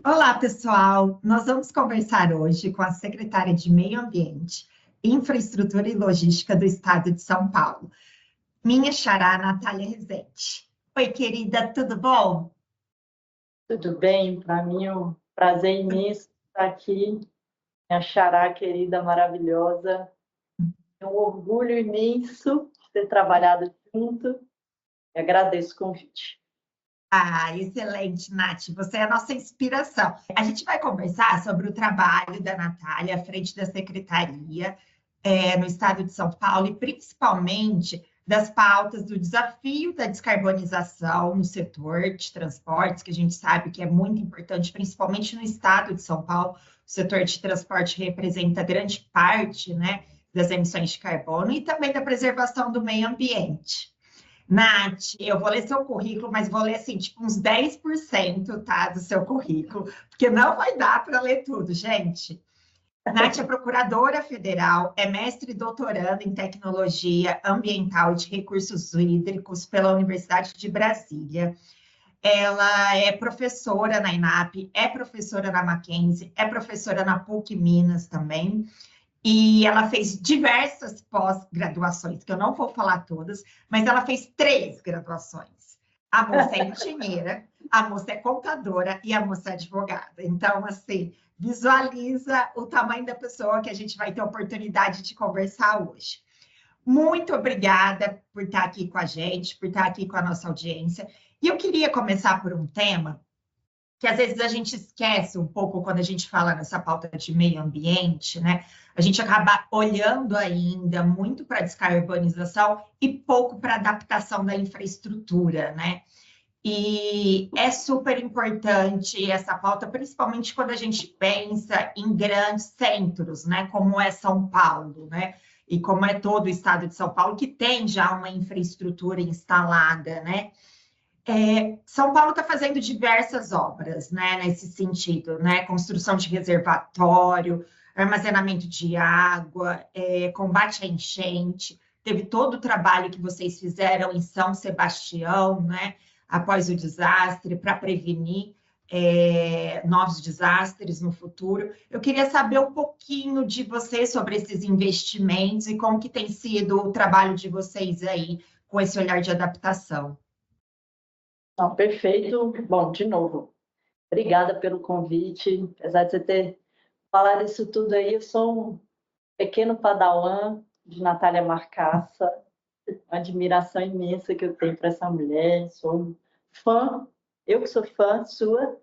Olá, pessoal! Nós vamos conversar hoje com a secretária de Meio Ambiente, Infraestrutura e Logística do Estado de São Paulo, minha xará, Natália Rezende. Oi, querida, tudo bom? Tudo bem? Para mim é um prazer imenso estar aqui, minha xará querida, maravilhosa. É um orgulho imenso de ter trabalhado junto e agradeço o convite. Ah, excelente, Nath. Você é a nossa inspiração. A gente vai conversar sobre o trabalho da Natália à frente da secretaria, no estado de São Paulo, e principalmente das pautas do desafio da descarbonização no setor de transportes, que a gente sabe que é muito importante, principalmente no estado de São Paulo. O setor de transporte representa grande parte, né, das emissões de carbono e também da preservação do meio ambiente. Nath, eu vou ler seu currículo, mas vou ler assim, tipo, uns 10%, tá, do seu currículo, porque não vai dar para ler tudo, gente. Nath é procuradora federal, é mestre e doutoranda em tecnologia ambiental e de recursos hídricos pela Universidade de Brasília. Ela é professora na INAP, é professora na Mackenzie, é professora na PUC Minas também. E ela fez diversas pós-graduações, que eu não vou falar todas, mas ela fez três graduações. A moça é engenheira, a moça é contadora e a moça é advogada. Então, assim, visualiza o tamanho da pessoa que a gente vai ter a oportunidade de conversar hoje. Muito obrigada por estar aqui com a gente, por estar aqui com a nossa audiência. E eu queria começar por um tema que às vezes a gente esquece um pouco quando a gente fala nessa pauta de meio ambiente, né? A gente acaba olhando ainda muito para a descarbonização e pouco para a adaptação da infraestrutura, né? E é super importante essa pauta, principalmente quando a gente pensa em grandes centros, né? Como é São Paulo, né? E como é todo o estado de São Paulo, que tem já uma infraestrutura instalada, né? São Paulo está fazendo diversas obras, né, nesse sentido, né? Construção de reservatório, armazenamento de água, combate à enchente. Teve todo o trabalho que vocês fizeram em São Sebastião, né, após o desastre, para prevenir novos desastres no futuro. Eu queria saber um pouquinho de vocês sobre esses investimentos e como que tem sido o trabalho de vocês aí com esse olhar de adaptação. Não, perfeito. Bom, de novo, obrigada pelo convite. Apesar de você ter falado isso tudo aí, eu sou um pequeno padawan de Natália Marcassa, uma admiração imensa que eu tenho para essa mulher. Sou fã, eu que sou fã sua,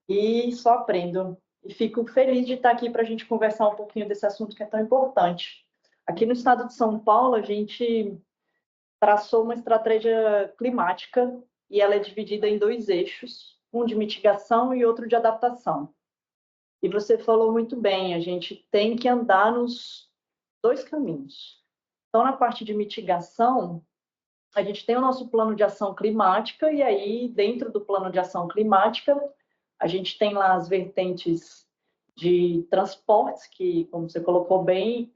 e só aprendo. E fico feliz de estar aqui para a gente conversar um pouquinho desse assunto que é tão importante. Aqui no estado de São Paulo, a gente traçou uma estratégia climática e ela é dividida em dois eixos, um de mitigação e outro de adaptação. E você falou muito bem, a gente tem que andar nos dois caminhos. Então, na parte de mitigação, a gente tem o nosso plano de ação climática, e aí, dentro do plano de ação climática, a gente tem lá as vertentes de transportes, que, como você colocou bem,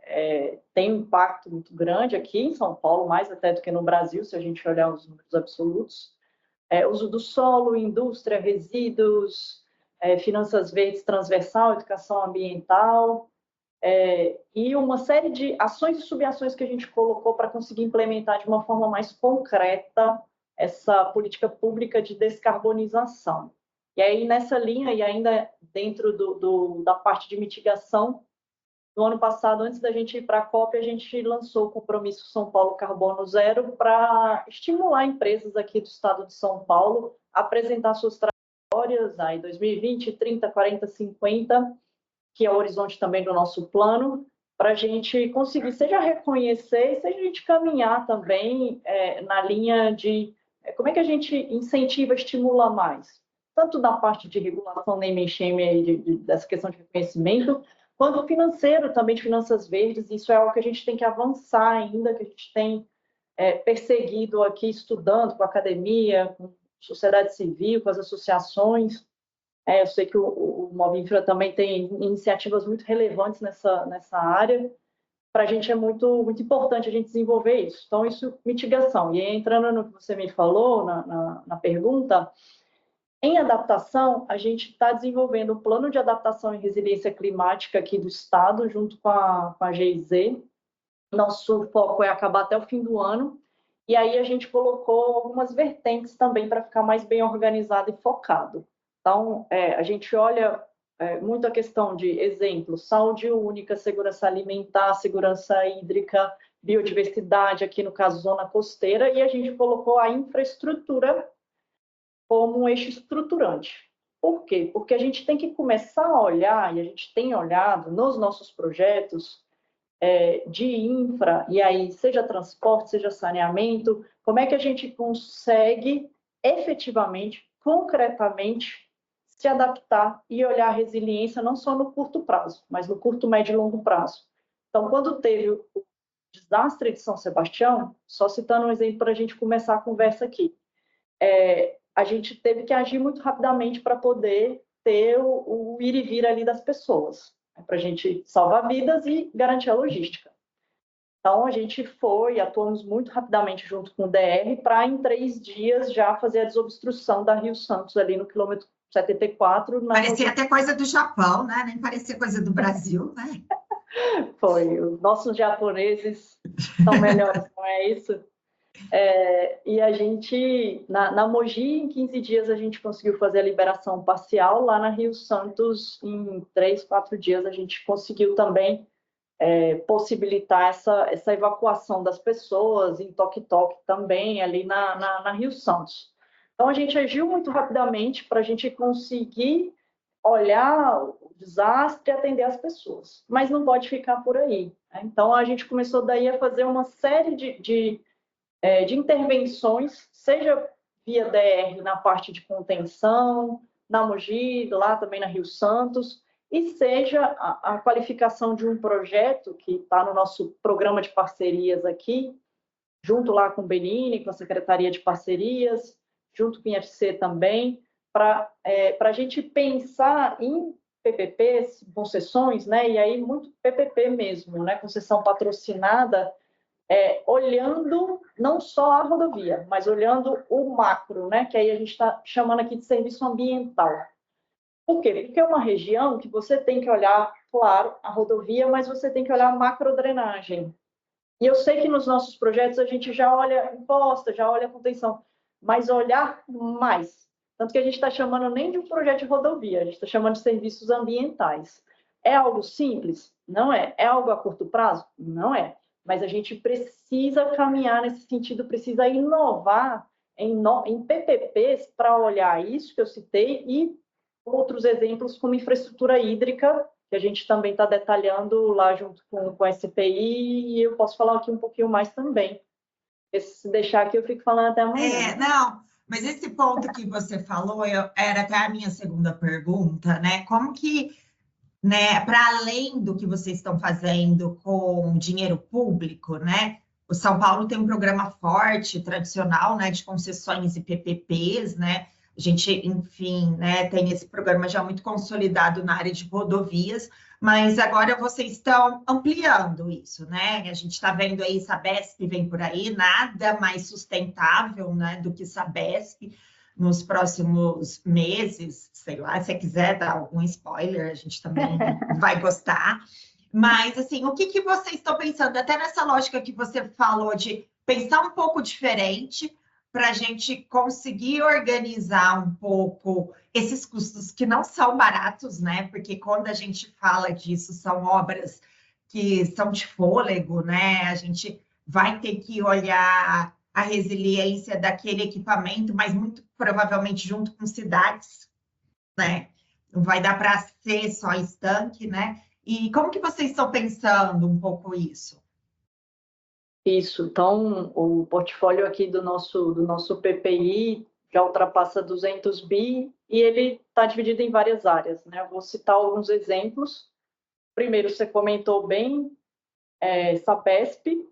tem um impacto muito grande aqui em São Paulo, mais até do que no Brasil, se a gente olhar os números absolutos. Uso do solo, indústria, resíduos, finanças verdes transversal, educação ambiental, e uma série de ações e subações que a gente colocou para conseguir implementar de uma forma mais concreta essa política pública de descarbonização. E aí, nessa linha, e ainda dentro da parte de mitigação, no ano passado, antes da gente ir para a COP, a gente lançou o compromisso São Paulo Carbono Zero para estimular empresas aqui do estado de São Paulo a apresentar suas trajetórias aí 2020, 30, 40, 50, que é o horizonte também do nosso plano, para a gente conseguir, seja reconhecer, seja a gente caminhar também na linha de como é que a gente incentiva, estimula mais, tanto na parte de regulação, name and shame, dessa questão de reconhecimento, quanto financeiro também, de finanças verdes. Isso é algo que a gente tem que avançar ainda, que a gente tem perseguido aqui, estudando com a academia, com a sociedade civil, com as associações. Eu sei que o Movinfra também tem iniciativas muito relevantes nessa área. Para a gente é muito importante a gente desenvolver isso. Então, isso, mitigação. E aí, entrando no que você me falou, na pergunta, Em adaptação, a gente está desenvolvendo um plano de adaptação e resiliência climática aqui do estado, junto com a GIZ. Nosso foco é acabar até o fim do ano, e aí a gente colocou algumas vertentes também para ficar mais bem organizado e focado. Então, a gente olha muito a questão de exemplos, saúde única, segurança alimentar, segurança hídrica, biodiversidade, aqui no caso, zona costeira, e a gente colocou a infraestrutura como um eixo estruturante. Por quê? Porque a gente tem que começar a olhar, e a gente tem olhado nos nossos projetos de infra, e aí seja transporte, seja saneamento, como é que a gente consegue efetivamente, concretamente, se adaptar e olhar a resiliência não só no curto prazo, mas no curto, médio e longo prazo. Então, quando teve o desastre de São Sebastião, só citando um exemplo para a gente começar a conversa aqui, a gente teve que agir muito rapidamente para poder ter o ir e vir ali das pessoas, para a gente salvar vidas e garantir a logística. Então, a gente atuamos muito rapidamente junto com o DR para, em 3 dias, já fazer a desobstrução da Rio Santos, ali no quilômetro 74. Parecia até coisa do Japão, né? Nem parecia coisa do Brasil, né? Foi. Os nossos japoneses são melhores, não é isso? E a gente, na Mogi, em 15 dias, a gente conseguiu fazer a liberação parcial. Lá na Rio Santos, em 3, 4 dias, a gente conseguiu também possibilitar essa evacuação das pessoas, em toque-toque também, ali na Rio Santos. Então, a gente agiu muito rapidamente para a gente conseguir olhar o desastre e atender as pessoas. Mas não pode ficar por aí, né? Então, a gente começou daí a fazer uma série de intervenções, seja via DR na parte de contenção, na Mogi, lá também na Rio Santos, e seja a qualificação de um projeto que está no nosso programa de parcerias aqui, junto lá com o Benini, com a Secretaria de Parcerias, junto com o IFC também, para a gente pensar em PPPs, concessões, né? E aí muito PPP mesmo, né? Concessão patrocinada, olhando não só a rodovia, mas olhando o macro, né? Que aí a gente está chamando aqui de serviço ambiental. Por quê? Porque é uma região que você tem que olhar, claro, a rodovia, mas você tem que olhar a macrodrenagem. E eu sei que nos nossos projetos a gente já olha imposta, já olha contenção, mas olhar mais. Tanto que a gente está chamando nem de um projeto de rodovia, a gente está chamando de serviços ambientais. É algo simples? Não é. É algo a curto prazo? Não é. Mas a gente precisa caminhar nesse sentido, precisa inovar em PPPs para olhar isso que eu citei e outros exemplos como infraestrutura hídrica, que a gente também está detalhando lá junto com a SPI, e eu posso falar aqui um pouquinho mais também. Se deixar aqui, eu fico falando até amanhã. Não, mas esse ponto que você falou era até a minha segunda pergunta, né? Como que, né, para além do que vocês estão fazendo com dinheiro público, né? O São Paulo tem um programa forte, tradicional, né, de concessões e PPPs, né? A gente, enfim, né, tem esse programa já muito consolidado na área de rodovias, mas agora vocês estão ampliando isso, né? A gente está vendo aí Sabesp vem por aí, nada mais sustentável, né, do que Sabesp nos próximos meses, sei lá, se você quiser dar algum spoiler, a gente também vai gostar. Mas, assim, o que vocês estão pensando? Até nessa lógica que você falou de pensar um pouco diferente para a gente conseguir organizar um pouco esses custos que não são baratos, né? Porque quando a gente fala disso, são obras que são de fôlego, né? A gente vai ter que olhar a resiliência daquele equipamento, mas muito provavelmente junto com cidades, né? Não vai dar para ser só estanque, né? E como que vocês estão pensando um pouco isso? Isso, então o portfólio aqui do nosso PPI já ultrapassa 200 bi e ele está dividido em várias áreas, né? Eu vou citar alguns exemplos. Primeiro, você comentou bem, Sabesp,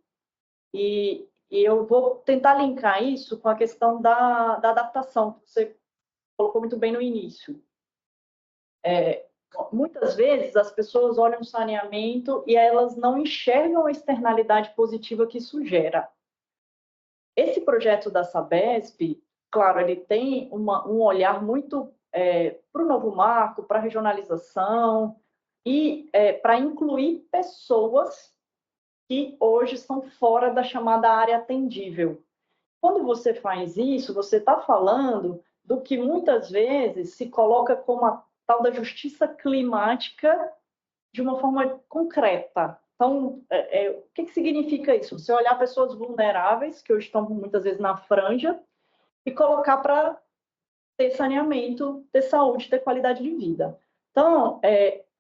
e eu vou tentar linkar isso com a questão da adaptação, que você colocou muito bem no início. Muitas vezes as pessoas olham o saneamento e elas não enxergam a externalidade positiva que isso gera. Esse projeto da Sabesp, claro, ele tem um olhar muito para o novo marco, para a regionalização e para incluir pessoas que hoje estão fora da chamada área atendível. Quando você faz isso, você está falando do que muitas vezes se coloca como a tal da justiça climática de uma forma concreta. Então, o que significa isso? Você olhar pessoas vulneráveis, que hoje estão muitas vezes na franja, e colocar para ter saneamento, ter saúde, ter qualidade de vida. Então,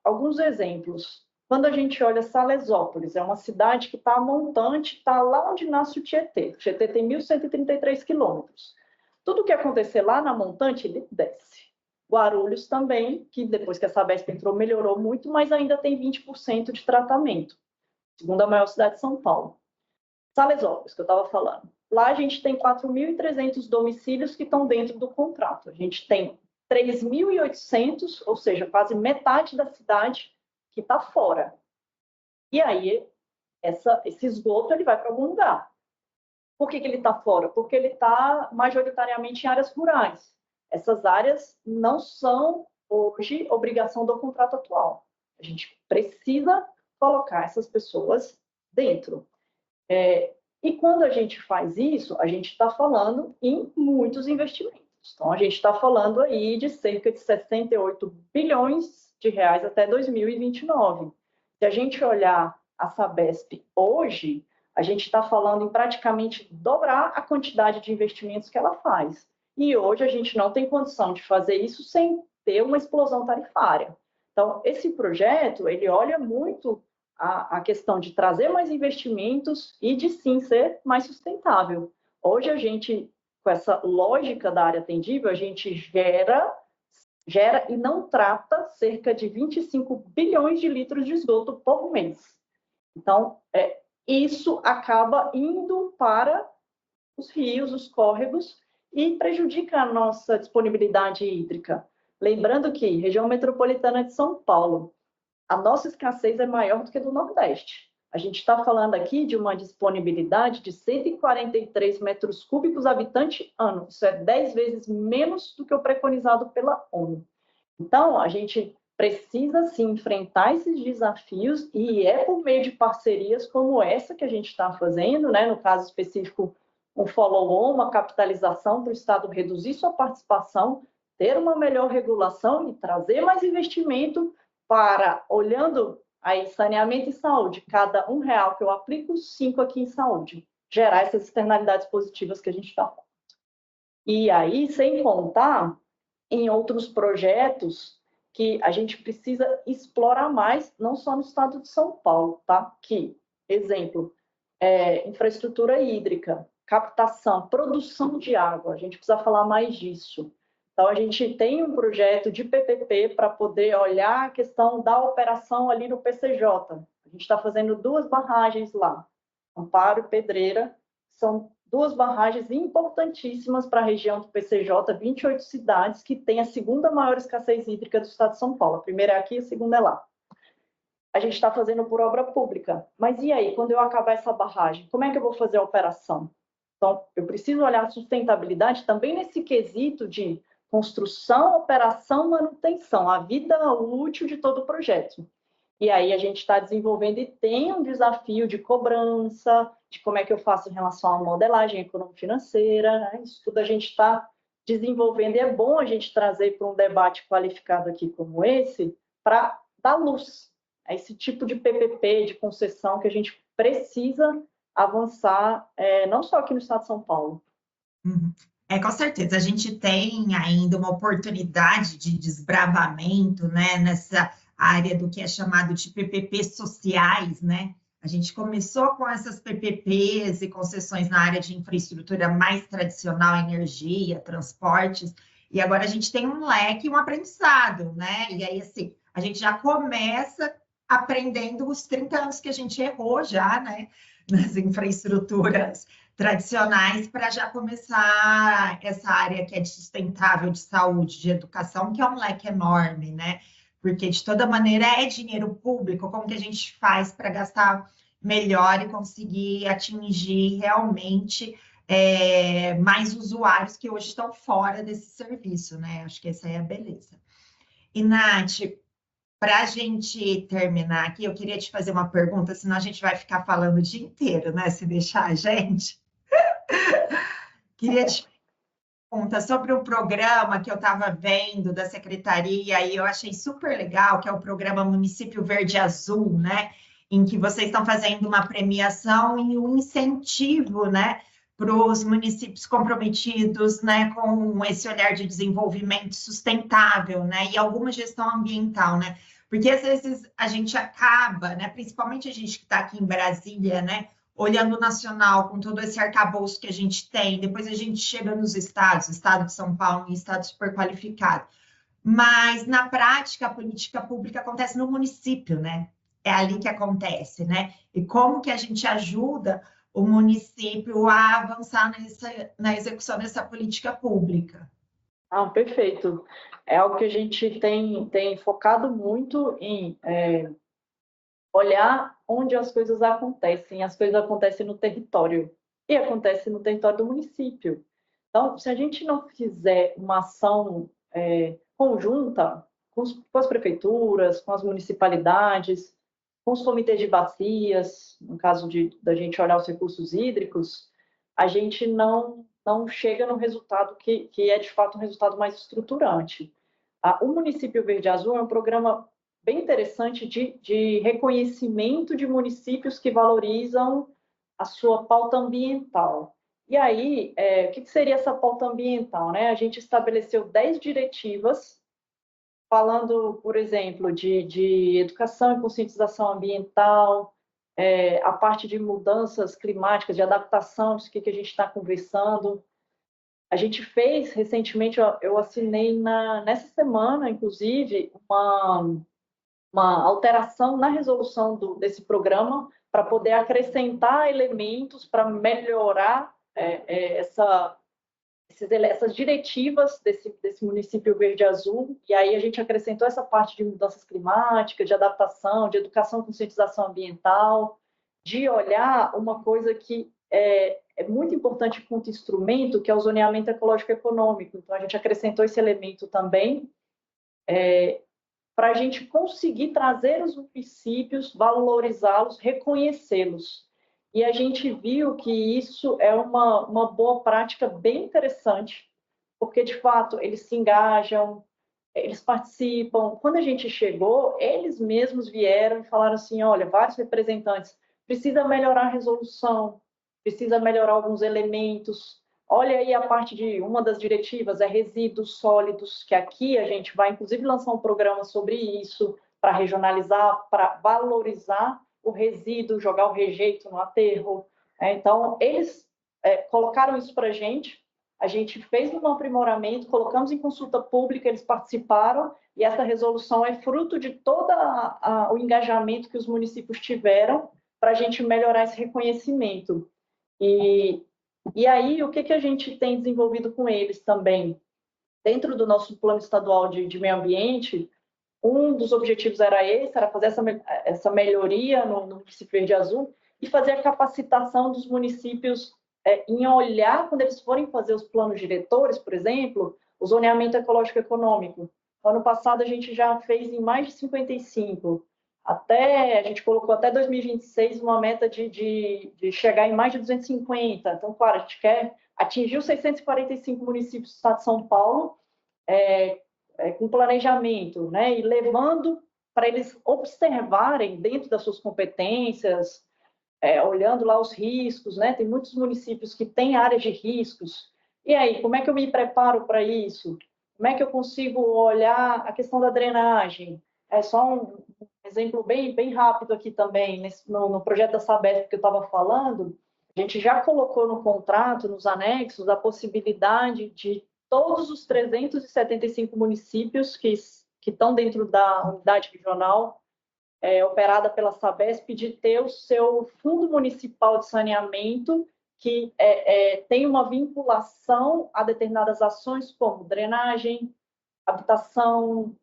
alguns exemplos. Quando a gente olha Salesópolis, é uma cidade que está montante, está lá onde nasce o Tietê. O Tietê tem 1.133 quilômetros. Tudo que acontecer lá na montante, ele desce. Guarulhos também, que depois que a Sabesp entrou, melhorou muito, mas ainda tem 20% de tratamento. Segunda maior cidade de São Paulo. Salesópolis, que eu estava falando. Lá a gente tem 4.300 domicílios que estão dentro do contrato. A gente tem 3.800, ou seja, quase metade da cidade que está fora. E aí, esse esgoto ele vai para algum lugar. Por que ele está fora? Porque ele está majoritariamente em áreas rurais. Essas áreas não são, hoje, obrigação do contrato atual. A gente precisa colocar essas pessoas dentro. E quando a gente faz isso, a gente está falando em muitos investimentos. Então, a gente está falando aí de cerca de 68 bilhões de reais até 2029. Se a gente olhar a Sabesp hoje, a gente está falando em praticamente dobrar a quantidade de investimentos que ela faz. E hoje a gente não tem condição de fazer isso sem ter uma explosão tarifária. Então, esse projeto, ele olha muito a questão de trazer mais investimentos e de sim ser mais sustentável. Hoje a gente, com essa lógica da área atendível, a gente gera e não trata cerca de 25 bilhões de litros de esgoto por mês. Então, isso acaba indo para os rios, os córregos, e prejudica a nossa disponibilidade hídrica. Lembrando que região metropolitana de São Paulo, a nossa escassez é maior do que a do Nordeste. A gente está falando aqui de uma disponibilidade de 143 metros cúbicos habitante ano. Isso é 10 vezes menos do que o preconizado pela ONU. Então, a gente precisa, sim, enfrentar esses desafios e é por meio de parcerias como essa que a gente está fazendo, né? No caso específico, um follow-on, uma capitalização para o Estado reduzir sua participação, ter uma melhor regulação e trazer mais investimento para, olhando aí saneamento e saúde, cada R$1 que eu aplico, 5 aqui em saúde, gerar essas externalidades positivas que a gente está falando. E aí, sem contar em outros projetos que a gente precisa explorar mais, não só no estado de São Paulo, tá? Que, exemplo, infraestrutura hídrica, captação, produção de água, a gente precisa falar mais disso. Então, a gente tem um projeto de PPP para poder olhar a questão da operação ali no PCJ. A gente está fazendo 2 barragens lá, Amparo e Pedreira, são 2 barragens importantíssimas para a região do PCJ, 28 cidades, que tem a segunda maior escassez hídrica do estado de São Paulo. A primeira é aqui, a segunda é lá. A gente está fazendo por obra pública. Mas e aí, quando eu acabar essa barragem, como é que eu vou fazer a operação? Então, eu preciso olhar a sustentabilidade também nesse quesito de construção, operação, manutenção, a vida útil de todo o projeto. E aí a gente está desenvolvendo e tem um desafio de cobrança, de como é que eu faço em relação à modelagem econômico-financeira, né? Isso tudo a gente está desenvolvendo e é bom a gente trazer para um debate qualificado aqui como esse, para dar luz a esse tipo de PPP, de concessão que a gente precisa avançar, não só aqui no estado de São Paulo. Uhum. Com certeza, a gente tem ainda uma oportunidade de desbravamento, né, nessa área do que é chamado de PPP sociais, né? A gente começou com essas PPPs e concessões na área de infraestrutura mais tradicional, energia, transportes, e agora a gente tem um leque, um aprendizado, né? E aí, assim, a gente já começa aprendendo os 30 anos que a gente errou já, né? Nas infraestruturas tradicionais para já começar essa área que é de sustentável, de saúde, de educação, que é um leque enorme, né? Porque, de toda maneira, é dinheiro público, como que a gente faz para gastar melhor e conseguir atingir realmente mais usuários que hoje estão fora desse serviço, né? Acho que essa é a beleza. E, Nath, para a gente terminar aqui, eu queria te fazer uma pergunta, senão a gente vai ficar falando o dia inteiro, né? Se deixar a gente. Queria te perguntar sobre um programa que eu estava vendo da secretaria e eu achei super legal, que é o programa Município Verde Azul, né? Em que vocês estão fazendo uma premiação e um incentivo, né? Para os municípios comprometidos, né, com esse olhar de desenvolvimento sustentável, né, e alguma gestão ambiental, né, porque às vezes a gente acaba, né, principalmente a gente que está aqui em Brasília, né, olhando o nacional, com todo esse arcabouço que a gente tem, depois a gente chega nos estados, estado de São Paulo, um estado super qualificado. Mas, na prática, a política pública acontece no município, né? É ali que acontece, né? E como que a gente ajuda o município a avançar na execução dessa política pública? Ah, perfeito. É algo que a gente tem focado muito em olhar onde as coisas acontecem. As coisas acontecem no território e acontecem no território do município. Então, se a gente não fizer uma ação conjunta com as prefeituras, com as municipalidades, com os comitês de bacias, no caso da gente olhar os recursos hídricos, a gente não chega no resultado que é, de fato, um resultado mais estruturante. O Município Verde Azul é um programa bem interessante de reconhecimento de municípios que valorizam a sua pauta ambiental. E aí, o que seria essa pauta ambiental, né? A gente estabeleceu 10 diretivas, falando, por exemplo, de educação e conscientização ambiental, a parte de mudanças climáticas, de adaptação, isso que a gente está conversando. A gente fez, recentemente, eu assinei nessa semana, inclusive, uma alteração na resolução desse programa para poder acrescentar elementos para melhorar essas diretivas desse município verde-azul, e aí a gente acrescentou essa parte de mudanças climáticas, de adaptação, de educação e conscientização ambiental, de olhar uma coisa que é muito importante quanto instrumento, que é o zoneamento ecológico econômico. Então, a gente acrescentou esse elemento também, para a gente conseguir trazer os municípios, valorizá-los, reconhecê-los. E a gente viu que isso é uma boa prática bem interessante, porque, de fato, eles se engajam, eles participam. Quando a gente chegou, eles mesmos vieram e falaram assim, olha, vários representantes, precisa melhorar a resolução, precisa melhorar alguns elementos. Olha aí a parte de uma das diretivas, é resíduos sólidos, que aqui a gente vai, inclusive, lançar um programa sobre isso, para regionalizar, para valorizar o resíduo, jogar o rejeito no aterro. Então, eles colocaram isso para a gente fez um aprimoramento, colocamos em consulta pública, eles participaram, e essa resolução é fruto de todo o engajamento que os municípios tiveram para a gente melhorar esse reconhecimento. E aí, o que a gente tem desenvolvido com eles também? Dentro do nosso plano estadual de meio ambiente, um dos objetivos era esse, era fazer essa melhoria no município Verde Azul e fazer a capacitação dos municípios em olhar, quando eles forem fazer os planos diretores, por exemplo, o zoneamento ecológico econômico. Ano passado, a gente já fez em mais de 55. A gente colocou até 2026 uma meta de chegar em mais de 250. Então, claro, a gente quer atingir os 645 municípios do estado de São Paulo, com planejamento, né? E levando para eles observarem dentro das suas competências, olhando lá os riscos, né? Tem muitos municípios que têm áreas de riscos. E aí, como é que eu me preparo para isso? Como é que eu consigo olhar a questão da drenagem? É só um exemplo bem rápido aqui também, no projeto da Sabesp que eu estava falando, a gente já colocou no contrato, nos anexos, a possibilidade de todos os 375 municípios que estão dentro da unidade regional operada pela Sabesp, de ter o seu fundo municipal de saneamento, que tem uma vinculação a determinadas ações, como drenagem, habitação,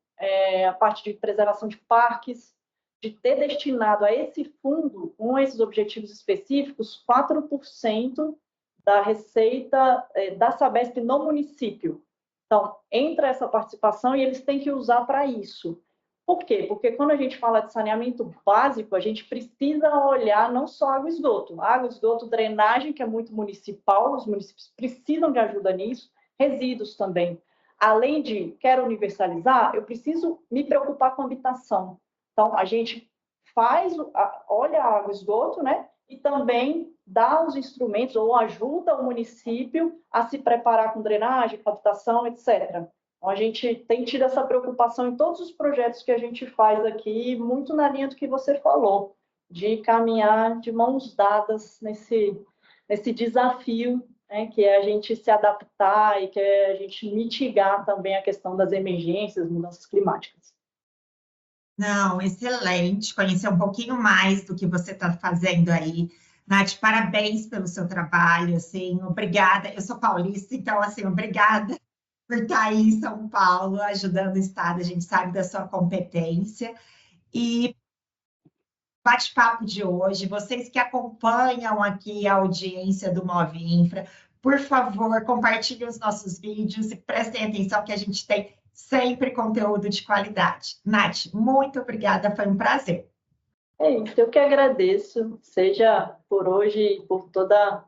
a parte de preservação de parques, de ter destinado a esse fundo, com esses objetivos específicos, 4% da receita da Sabesp no município. Então, entra essa participação e eles têm que usar para isso. Por quê? Porque quando a gente fala de saneamento básico, a gente precisa olhar não só água e esgoto, drenagem, que é muito municipal, os municípios precisam de ajuda nisso, resíduos também. Além de, quero universalizar, eu preciso me preocupar com habitação. Então, a gente olha a água e esgoto, né? E também dá os instrumentos ou ajuda o município a se preparar com drenagem, com habitação, etc. Então, a gente tem tido essa preocupação em todos os projetos que a gente faz aqui, muito na linha do que você falou, de caminhar de mãos dadas nesse desafio, né, que é a gente se adaptar e que é a gente mitigar também a questão das emergências, mudanças climáticas. Não, excelente. Conhecer um pouquinho mais do que você está fazendo aí. Nath, parabéns pelo seu trabalho, assim, obrigada. Eu sou paulista, então, assim, obrigada por estar aí em São Paulo, ajudando o Estado. A gente sabe da sua competência. E bate-papo de hoje, vocês que acompanham aqui a audiência do Move Infra, por favor, compartilhem os nossos vídeos e prestem atenção que a gente tem sempre conteúdo de qualidade. Nath, muito obrigada, foi um prazer. É isso, eu que agradeço, seja por hoje e por toda a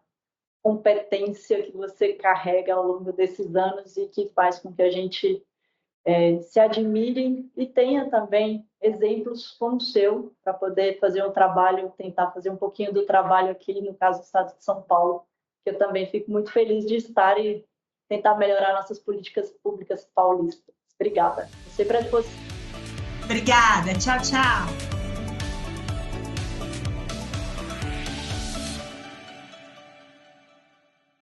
competência que você carrega ao longo desses anos e que faz com que a gente se admire e tenha também exemplos como o seu para poder fazer um trabalho, tentar fazer um pouquinho do trabalho aqui, no caso do Estado de São Paulo, que eu também fico muito feliz de estar e tentar melhorar nossas políticas públicas paulistas. Obrigada. Sempre à disposição. Obrigada. Tchau, tchau.